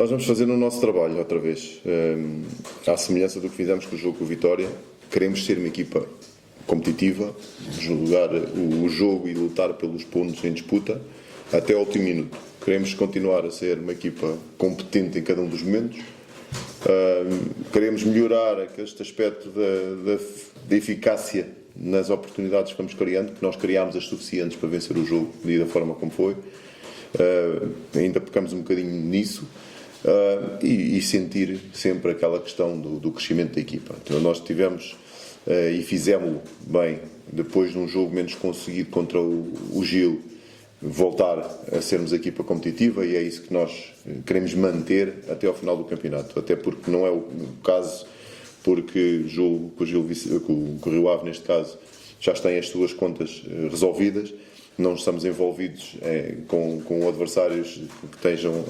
Nós vamos fazer o nosso trabalho outra vez. À semelhança do que fizemos com o jogo com o Vitória, queremos ser uma equipa competitiva, jogar o jogo e lutar pelos pontos em disputa até ao último minuto. Queremos continuar a ser uma equipa competente em cada um dos momentos. Queremos melhorar este aspecto da eficácia nas oportunidades que vamos criando, que nós criámos as suficientes para vencer o jogo da forma como foi. Ainda pecamos um bocadinho nisso. E sentir sempre aquela questão do crescimento da equipa. Então, nós tivemos e fizemos bem, depois de um jogo menos conseguido contra o Gil, voltar a sermos a equipa competitiva, e é isso que nós queremos manter até ao final do campeonato. Até porque não é o caso, porque com o Rio Ave, neste caso, já têm as suas contas resolvidas. Não estamos envolvidos com adversários que estejam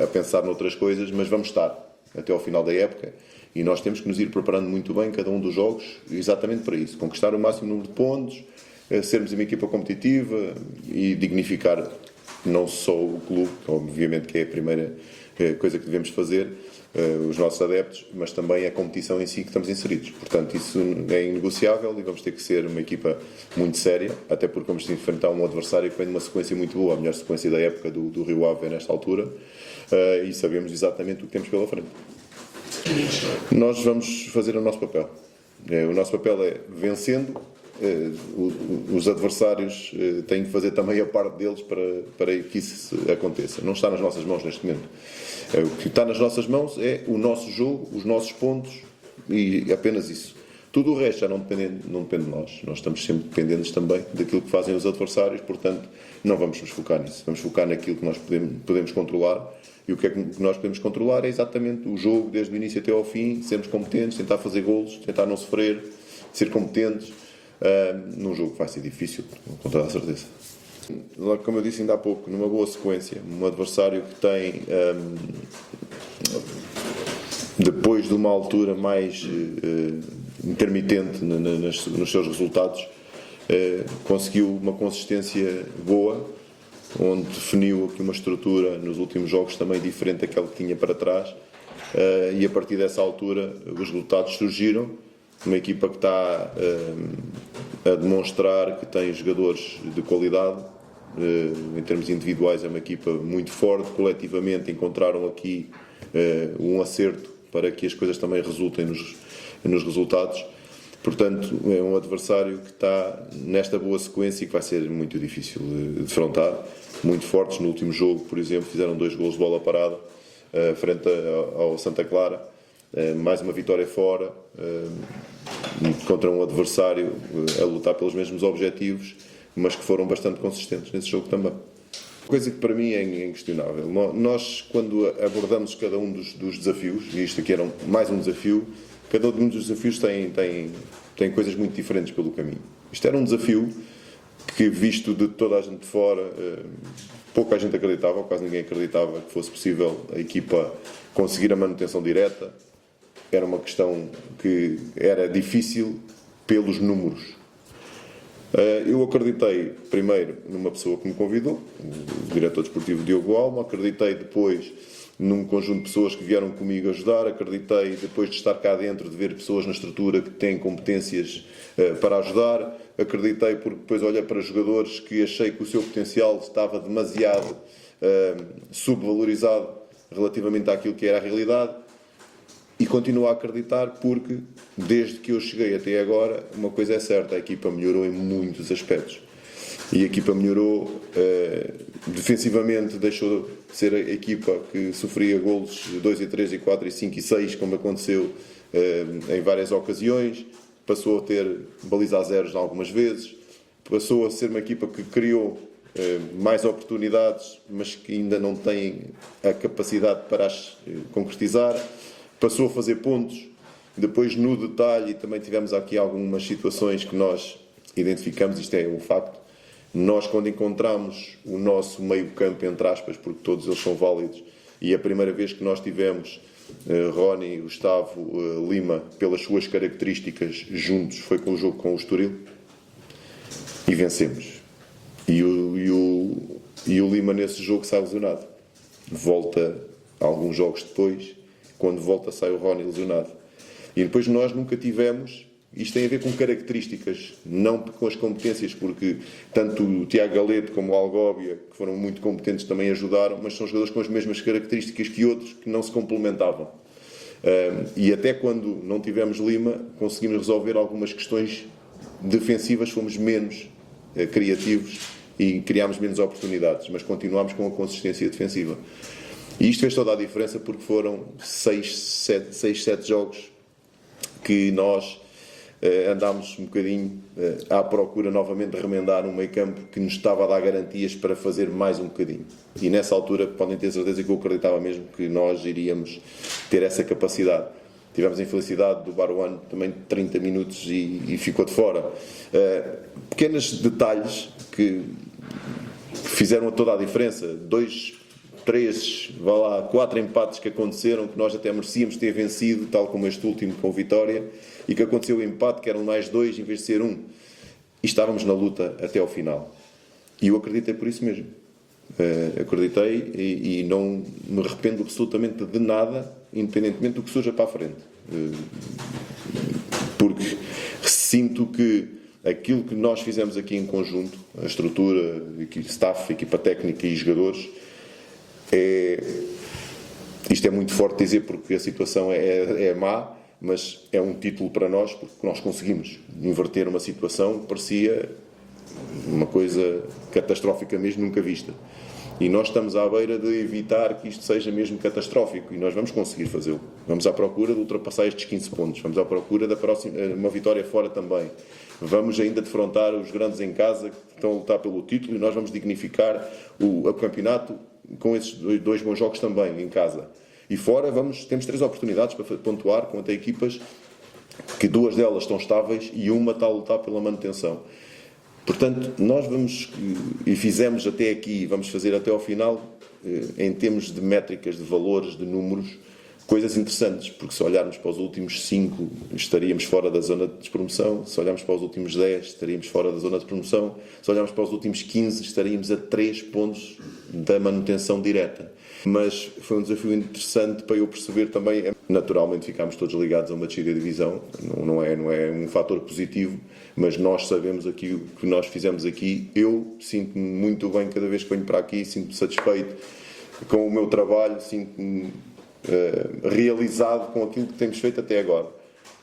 a pensar noutras coisas, mas vamos estar até ao final da época, e nós temos que nos ir preparando muito bem cada um dos jogos exatamente para isso, conquistar o máximo número de pontos, sermos uma equipa competitiva e dignificar não só o clube, obviamente que é a primeira coisa que devemos fazer, os nossos adeptos, mas também a competição em si que estamos inseridos. Portanto, isso é inegociável e vamos ter que ser uma equipa muito séria, até porque vamos enfrentar um adversário que vem de uma sequência muito boa, a melhor sequência da época do Rio Ave nesta altura, e sabemos exatamente o que temos pela frente. Nós vamos fazer o nosso papel. O nosso papel é vencendo. Os adversários têm que fazer também a parte deles para que isso aconteça. Não está nas nossas mãos neste momento. O que está nas nossas mãos é o nosso jogo, os nossos pontos, e apenas isso. Tudo o resto já não depende de nós. Nós estamos sempre dependentes também daquilo que fazem os adversários, portanto não vamos nos focar nisso. Vamos focar naquilo que nós podemos controlar, e o que é que nós podemos controlar é exatamente o jogo, desde o início até ao fim, sermos competentes, tentar fazer golos, tentar não sofrer, ser competentes. Num jogo que vai ser difícil, com toda a certeza. Como eu disse ainda há pouco, numa boa sequência, um adversário que tem, depois de uma altura mais intermitente nos seus resultados, conseguiu uma consistência boa, onde definiu aqui uma estrutura nos últimos jogos também diferente daquela que tinha para trás, e a partir dessa altura os resultados surgiram. Uma equipa que está a demonstrar que tem jogadores de qualidade, em termos individuais é uma equipa muito forte, coletivamente encontraram aqui um acerto para que as coisas também resultem nos resultados. Portanto, é um adversário que está nesta boa sequência e que vai ser muito difícil de defrontar. Muito fortes no último jogo, por exemplo, fizeram 2 golos de bola parada frente ao Santa Clara. Mais uma vitória fora, contra um adversário a lutar pelos mesmos objetivos, mas que foram bastante consistentes nesse jogo também. Coisa que para mim é inquestionável. Nós, quando abordamos cada um dos desafios, e isto aqui era mais um desafio, cada um dos desafios tem coisas muito diferentes pelo caminho. Isto era um desafio que, visto de toda a gente de fora, pouca gente acreditava, ou quase ninguém acreditava que fosse possível a equipa conseguir a manutenção direta. Era uma questão que era difícil pelos números. Eu acreditei primeiro numa pessoa que me convidou, o diretor desportivo Diogo Alma, acreditei depois num conjunto de pessoas que vieram comigo ajudar, acreditei depois de estar cá dentro, de ver pessoas na estrutura que têm competências para ajudar, acreditei porque depois olhei para jogadores que achei que o seu potencial estava demasiado subvalorizado relativamente àquilo que era a realidade. E continuo a acreditar porque, desde que eu cheguei até agora, uma coisa é certa, a equipa melhorou em muitos aspectos. E a equipa melhorou, defensivamente deixou de ser a equipa que sofria golos 2 e 3 e 4 e 5 e 6, como aconteceu em várias ocasiões, passou a ter baliza a zeros algumas vezes, passou a ser uma equipa que criou mais oportunidades, mas que ainda não tem a capacidade para as concretizar. Passou a fazer pontos, depois no detalhe também tivemos aqui algumas situações que nós identificamos, isto é um facto, nós quando encontramos o nosso meio campo, entre aspas, porque todos eles são válidos, e a primeira vez que nós tivemos Rony, Gustavo, Lima, pelas suas características juntos, foi com o jogo com o Estoril, e vencemos. E o Lima nesse jogo sai lesionado, volta alguns jogos depois, quando volta sai o Rony lesionado. E depois nós nunca tivemos, isto tem a ver com características, não com as competências, porque tanto o Tiago Galete como o Algóbia, que foram muito competentes, também ajudaram, mas são jogadores com as mesmas características que outros que não se complementavam. E até quando não tivemos Lima, conseguimos resolver algumas questões defensivas, fomos menos criativos e criámos menos oportunidades, mas continuámos com a consistência defensiva. E isto fez toda a diferença porque foram 6, 7 jogos que nós andámos um bocadinho à procura novamente de remendar um meio campo que nos estava a dar garantias para fazer mais um bocadinho. E nessa altura podem ter certeza que eu acreditava mesmo que nós iríamos ter essa capacidade. Tivemos a infelicidade do Barouane também de 30 minutos e ficou de fora. Pequenos detalhes que fizeram toda a diferença. 2, 3, 4 empates que aconteceram, que nós até merecíamos ter vencido, tal como este último com Vitória, e que aconteceu o empate, que eram mais 2 em vez de ser 1. E estávamos na luta até ao final. E eu acreditei por isso mesmo. Acreditei e não me arrependo absolutamente de nada, independentemente do que surja para a frente. Porque sinto que aquilo que nós fizemos aqui em conjunto, a estrutura, staff, equipa técnica e jogadores, isto é muito forte dizer porque a situação é má, mas é um título para nós porque nós conseguimos inverter uma situação que parecia uma coisa catastrófica mesmo, nunca vista. E nós estamos à beira de evitar que isto seja mesmo catastrófico e nós vamos conseguir fazê-lo. Vamos à procura de ultrapassar estes 15 pontos, vamos à procura da próxima, uma vitória fora também. Vamos ainda defrontar os grandes em casa que estão a lutar pelo título e nós vamos dignificar o campeonato com esses 2 bons jogos também em casa. E fora temos 3 oportunidades para pontuar contra equipas que 2 delas estão estáveis e uma está a lutar pela manutenção. Portanto, nós fizemos até aqui, vamos fazer até ao final, em termos de métricas, de valores, de números, coisas interessantes, porque se olharmos para os últimos 5, estaríamos fora da zona de despromoção, se olharmos para os últimos 10, estaríamos fora da zona de promoção, se olharmos para os últimos 15, estaríamos a 3 pontos da manutenção direta. Mas foi um desafio interessante para eu perceber também. Naturalmente ficámos todos ligados a uma descida de divisão, não é um fator positivo, mas nós sabemos aqui o que nós fizemos aqui. Eu sinto-me muito bem cada vez que venho para aqui, sinto-me satisfeito com o meu trabalho, sinto-me realizado com aquilo que temos feito até agora.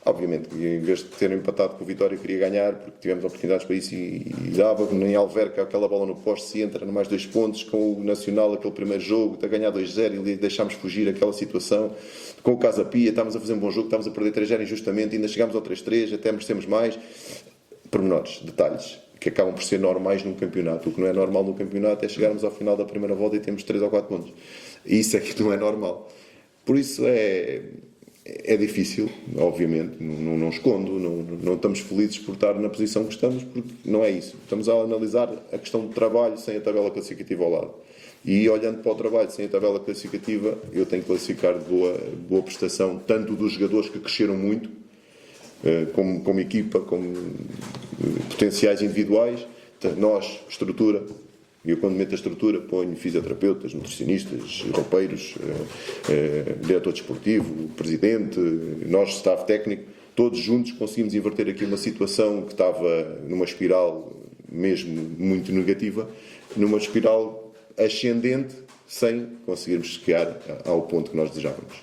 Obviamente, em vez de ter empatado com o Vitória, eu queria ganhar, porque tivemos oportunidades para isso e dava. Nem Alverca, aquela bola no poste, se entra no mais 2 pontos. Com o Nacional, aquele primeiro jogo, a ganhar 2-0 e deixámos fugir aquela situação. Com o Casa Pia, estávamos a fazer um bom jogo, estávamos a perder 3-0 injustamente, ainda chegámos ao 3-3, até merecemos mais. Pormenores, detalhes, que acabam por ser normais num campeonato. O que não é normal no campeonato é chegarmos ao final da primeira volta e temos 3 ou 4 pontos. Isso é que não é normal. Por isso é difícil, obviamente, não escondo, não estamos felizes por estar na posição que estamos, porque não é isso. Estamos a analisar a questão do trabalho sem a tabela classificativa ao lado. E olhando para o trabalho sem a tabela classificativa, eu tenho que classificar de boa prestação, tanto dos jogadores que cresceram muito, como equipa, como potenciais individuais, nós, estrutura. Eu, quando meto a estrutura, ponho fisioterapeutas, nutricionistas, roupeiros, diretor desportivo, presidente, nós, staff técnico, todos juntos conseguimos inverter aqui uma situação que estava numa espiral mesmo muito negativa, numa espiral ascendente, sem conseguirmos chegar ao ponto que nós desejávamos.